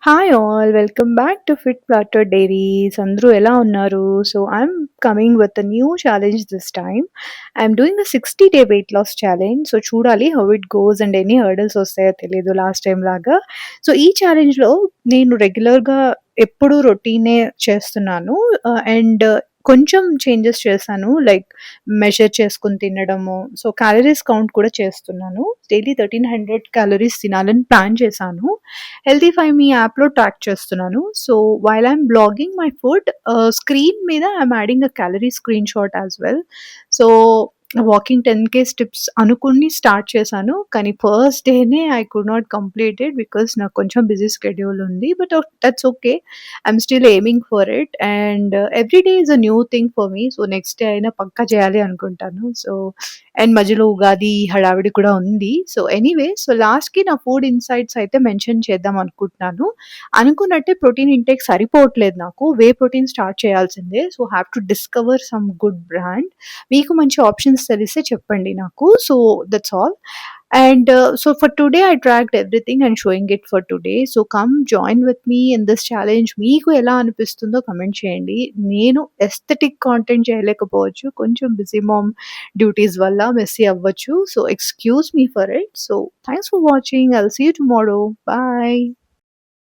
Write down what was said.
Hi all, welcome back to Fit Platter Dairies. Andru ela unnaru. So I'm coming with a new challenge this time. I'm doing a 60-day weight loss challenge. So చూడాలి how it goes and any hurdles వస్తాయో తెలీదు last time లాగా. So ఈ ఛాలెంజ్‌లో నేను రెగ్యులర్‌గా ఎప్పుడు రొటీనే చేస్తున్నాను. And కొంచెం చేంజెస్ చేశాను. లైక్ మెజర్ చేసుకొని తినడము. సో క్యాలరీస్ కౌంట్ కూడా చేస్తున్నాను. డైలీ 1300 క్యాలరీస్ తినాలని ప్లాన్ చేశాను. హెల్తీ ఫైవ్ మీ యాప్‌లో ట్రాక్ చేస్తున్నాను. So while I'm blogging my food screen మీద I'm adding a calorie screenshot as well. So walking 10K steps అనుకుని స్టార్ట్ చేశాను. కానీ ఫస్ట్ డేనే I could not complete it because నాకు కొంచెం బిజీ షెడ్యూల్ ఉంది. But that's okay. I'm still aiming for it and every day is a new thing for me. So next day అయినా పక్కా చేయాలి అనుకుంటాను. సో అండ్ మధ్యలో ఉగాది హడావిడి కూడా ఉంది. సో ఎనీవే సో లాస్ట్‌కి నా ఫుడ్ ఇన్‌సైట్స్ అయితే మెన్షన్ చేద్దాం అనుకుంటున్నాను. అనుకున్నట్టే ప్రోటీన్ ఇంటేక్ సరిపోవట్లేదు నాకు. వే ప్రోటీన్ స్టార్ట్ చేయాల్సిందే. So have to discover some good brand. మీకు మంచి ఆప్షన్స్ తెలిస్తే చెప్పండి నాకు. So that's all. And so for today, I tracked everything and showing it for today. So come join with me in this challenge. మీకు ఎలా అనిపిస్తుందో comment చేయండి. నేను ఎస్థెటిక్ కాంటెంట్ చేయలేకపోవచ్చు. కొంచెం బిజీ మామ్ డ్యూటీస్ వల్ల మెస్సీ అవ్వచ్చు. So excuse me for it. So thanks for watching. I will see you tomorrow. By.